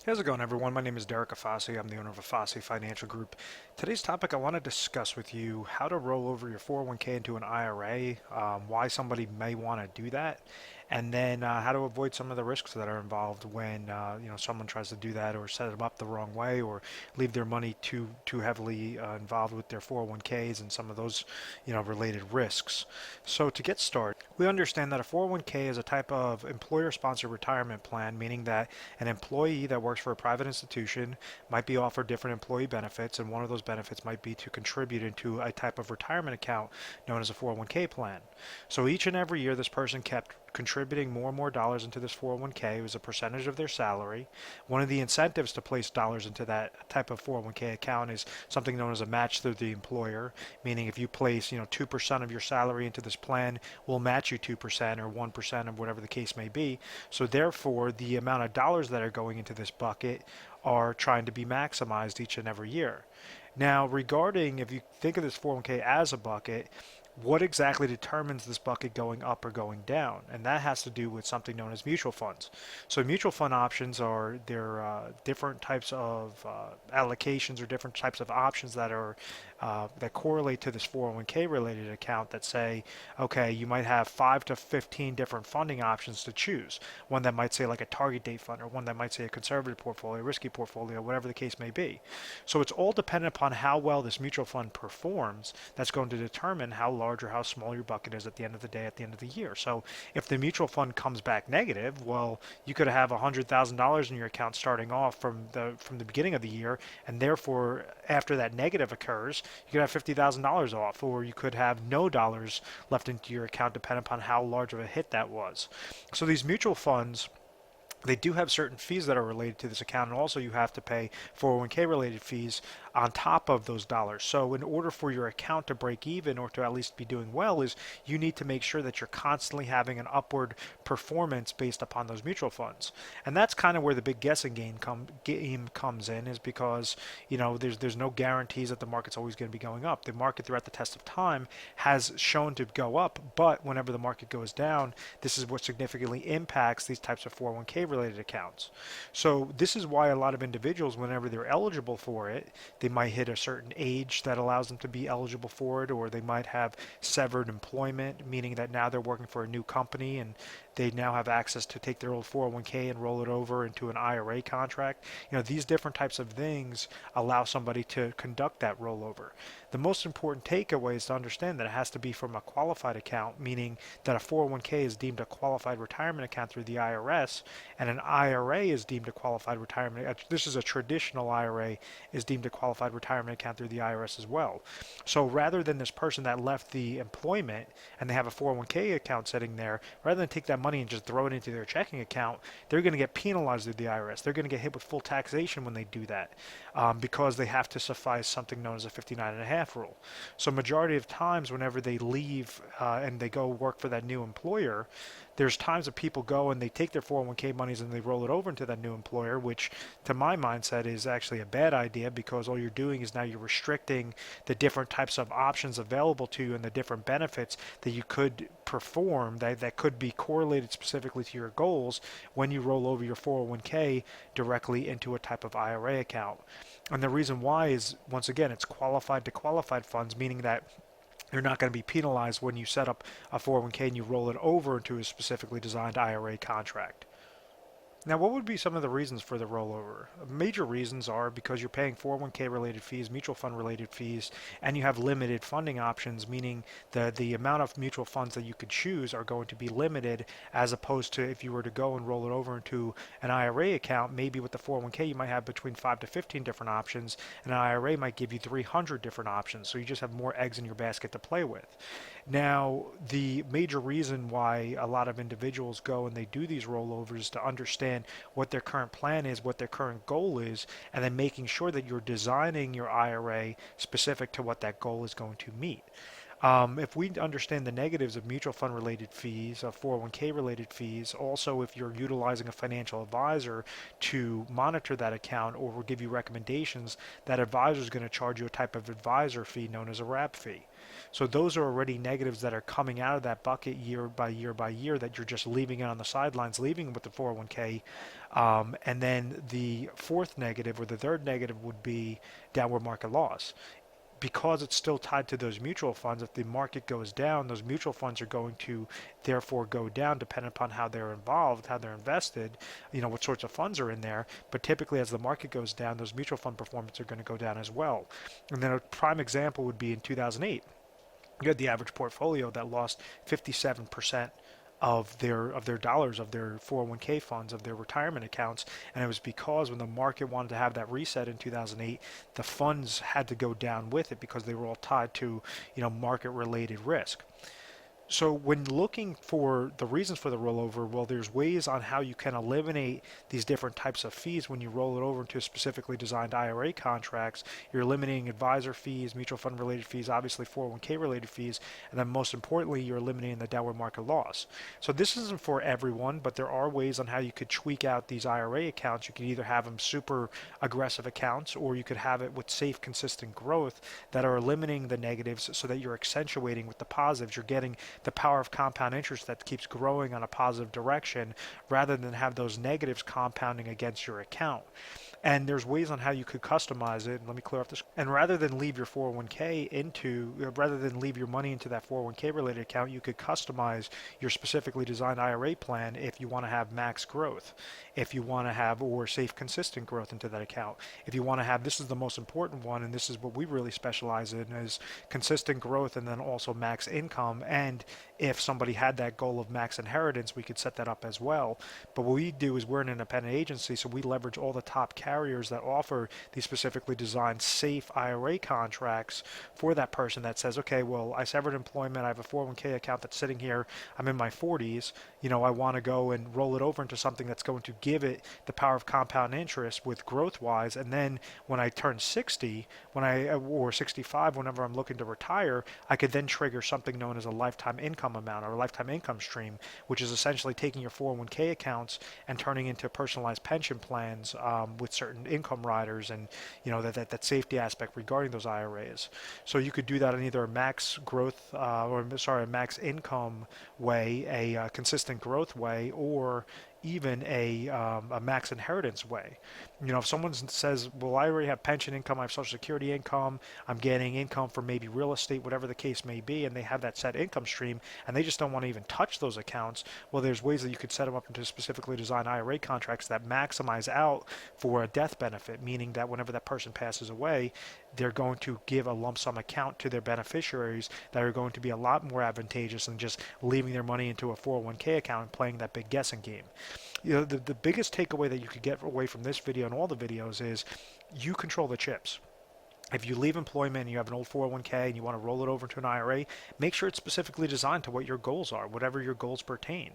How's it going, everyone? My name is Derek Afasi. I'm the owner of Afasi Financial Group. Today's topic, I want to discuss with you how to roll over your 401k into an IRA, why somebody may want to do that, and then how to avoid some of the risks that are involved when someone tries to do that or set them up the wrong way or leave their money too heavily involved with their 401ks and some of those related risks. So to get started, we understand that a 401k is a type of employer-sponsored retirement plan, meaning that an employee that works for a private institution might be offered different employee benefits, and one of those benefits might be to contribute into a type of retirement account known as a 401k plan. So each and every year, this person kept contributing more and more dollars into this 401k. It was a percentage of their salary. One of the incentives to place dollars into that type of 401k account is something known as a match through the employer, meaning if you place 2% of your salary into this plan, we'll match you 2% or 1% of whatever the case may be. So therefore, the amount of dollars that are going into this bucket are trying to be maximized each and every year. Now, regarding if you think of this 401k as a bucket, what exactly determines this bucket going up or going down? And that has to do with something known as mutual funds. So mutual fund options are different types of allocations or different types of options that correlate to this 401k related account that say, okay, you might have 5 to 15 different funding options to choose. One that might say like a target date fund, or one that might say a conservative portfolio, risky portfolio, whatever the case may be. So it's all dependent upon how well this mutual fund performs that's going to determine how large or how small your bucket is at the end of the day, at the end of the year. So if the mutual fund comes back negative, well, you could have $100,000 in your account starting off from the beginning of the year, and therefore after that negative occurs, you could have $50,000 off, or you could have no dollars left into your account depending upon how large of a hit that was. So these mutual funds, they do have certain fees that are related to this account, and also you have to pay 401k related fees on top of those dollars. So in order for your account to break even or to at least be doing well, is you need to make sure that you're constantly having an upward performance based upon those mutual funds. And that's kind of where the big guessing game comes in, is because there's no guarantees that the market's always going to be going up. The market throughout the test of time has shown to go up, but whenever the market goes down, this is what significantly impacts these types of 401k related accounts. So this is why a lot of individuals, whenever they're eligible for it, they might hit a certain age that allows them to be eligible for it, or they might have severed employment, meaning that now they're working for a new company and they now have access to take their old 401k and roll it over into an IRA contract. These different types of things allow somebody to conduct that rollover. The most important takeaway is to understand that it has to be from a qualified account, meaning that a 401k is deemed a qualified retirement account through the IRS, and an IRA is deemed a qualified retirement. This is a traditional IRA, is deemed a qualified retirement account through the IRS as well. So rather than this person that left the employment and they have a 401k account sitting there, rather than take that money and just throw it into their checking account, they're going to get penalized through the IRS. They're going to get hit with full taxation when they do that, because they have to suffice something known as a 59.5 rule. So majority of times whenever they leave and they go work for that new employer, there's times that people go and they take their 401k monies and they roll it over into that new employer, which to my mindset is actually a bad idea, because all you're doing is now you're restricting the different types of options available to you and the different benefits that you could perform that could be correlated specifically to your goals when you roll over your 401k directly into a type of IRA account. And the reason why is, once again, it's qualified to qualified funds, meaning that you're not going to be penalized when you set up a 401k and you roll it over into a specifically designed IRA contract. Now, what would be some of the reasons for the rollover? Major reasons are because you're paying 401k related fees, mutual fund related fees, and you have limited funding options, meaning the amount of mutual funds that you could choose are going to be limited, as opposed to if you were to go and roll it over into an IRA account. Maybe with the 401k you might have between 5 to 15 different options, and an IRA might give you 300 different options, so you just have more eggs in your basket to play with. Now, the major reason why a lot of individuals go and they do these rollovers is to understand what their current plan is, what their current goal is, and then making sure that you're designing your IRA specific to what that goal is going to meet. If we understand the negatives of mutual fund related fees, of 401k related fees, also if you're utilizing a financial advisor to monitor that account or will give you recommendations, that advisor is going to charge you a type of advisor fee known as a wrap fee. So those are already negatives that are coming out of that bucket year by year by year that you're just leaving it on the sidelines, leaving with the 401k. And then the fourth negative or the third negative would be downward market loss. Because it's still tied to those mutual funds, if the market goes down, those mutual funds are going to therefore go down depending upon how they're involved, how they're invested, what sorts of funds are in there. But typically as the market goes down, those mutual fund performance are going to go down as well. And then a prime example would be in 2008. You had the average portfolio that lost 57% of their dollars, of their 401k funds, of their retirement accounts, and it was because when the market wanted to have that reset in 2008, the funds had to go down with it because they were all tied to market related risk. So when looking for the reasons for the rollover, well, there's ways on how you can eliminate these different types of fees when you roll it over into specifically designed IRA contracts. You're eliminating advisor fees, mutual fund related fees, obviously 401k related fees, and then most importantly, you're eliminating the downward market loss. So this isn't for everyone, but there are ways on how you could tweak out these IRA accounts. You could either have them super aggressive accounts, or you could have it with safe, consistent growth that are eliminating the negatives so that you're accentuating with the positives. You're getting the power of compound interest that keeps growing on a positive direction rather than have those negatives compounding against your account. And there's ways on how you could customize it. Let me clear up this. And rather than leave your 401k rather than leave your money into that 401k related account, you could customize your specifically designed IRA plan if you want to have max growth, if you want to have, or safe, consistent growth into that account. If you want to have, this is the most important one, and this is what we really specialize in, is consistent growth and then also max income. And if somebody had that goal of max inheritance, we could set that up as well. But what we do is we're an independent agency, so we leverage all the top carriers that offer these specifically designed safe IRA contracts for that person that says, okay, well, I severed employment, I have a 401k account that's sitting here, I'm in my 40s, I want to go and roll it over into something that's going to give it the power of compound interest with growth wise, and then when I turn 60, or 65, whenever I'm looking to retire, I could then trigger something known as a lifetime income amount or a lifetime income stream, which is essentially taking your 401k accounts and turning into personalized pension plans with certain income riders and that safety aspect regarding those IRAs. So you could do that in either a max growth a max income way, a consistent growth way, or even a max inheritance way. If someone says, well, I already have pension income, I have Social Security income, I'm getting income from maybe real estate, whatever the case may be, and they have that set income stream, and they just don't want to even touch those accounts, well, there's ways that you could set them up into specifically designed IRA contracts that maximize out for a death benefit, meaning that whenever that person passes away, they're going to give a lump sum account to their beneficiaries that are going to be a lot more advantageous than just leaving their money into a 401k account and playing that big guessing game. The biggest takeaway that you could get away from this video and all the videos is you control the chips. If you leave employment and you have an old 401k and you want to roll it over into an IRA, make sure it's specifically designed to what your goals are, whatever your goals pertain.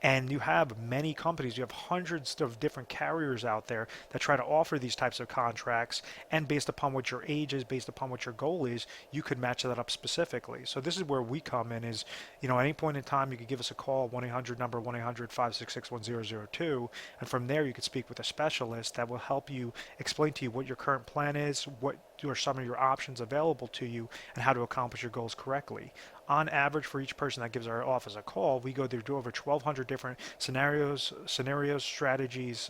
And you have many companies, you have hundreds of different carriers out there that try to offer these types of contracts, and based upon what your age is, based upon what your goal is, you could match that up specifically. So this is where we come in is, at any point in time, you could give us a call, 1-800 number 1-800-566-1002, and from there you could speak with a specialist that will help you explain to you what your current plan is, what are some of your options available to you, and how to accomplish your goals correctly. On average, for each person that gives our office a call, we go through over 1,200 different scenarios, strategies,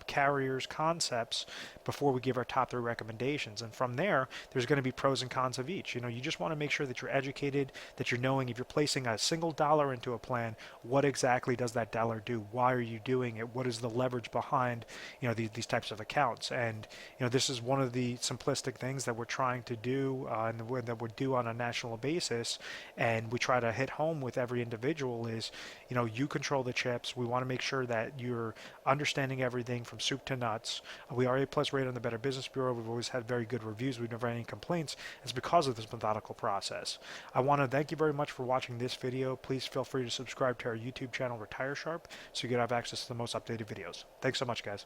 carriers, concepts before we give our top 3 recommendations. And from there, there's going to be pros and cons of each. You just want to make sure that you're educated, that you're knowing if you're placing a single dollar into a plan, what exactly does that dollar do? Why are you doing it? What is the leverage behind these types of accounts? And this is one of the simplistic things that we're trying to do and that we do on a national basis, and we try to hit home with every individual is, you control the chips. We want to make sure that you're understanding everything from soup to nuts. We are A+ rated on the Better Business Bureau. We've always had very good reviews. We've never had any complaints. It's because of this methodical process. I want to thank you very much for watching this video. Please feel free to subscribe to our YouTube channel, Retire Sharp, so you can have access to the most updated videos. Thanks so much, guys.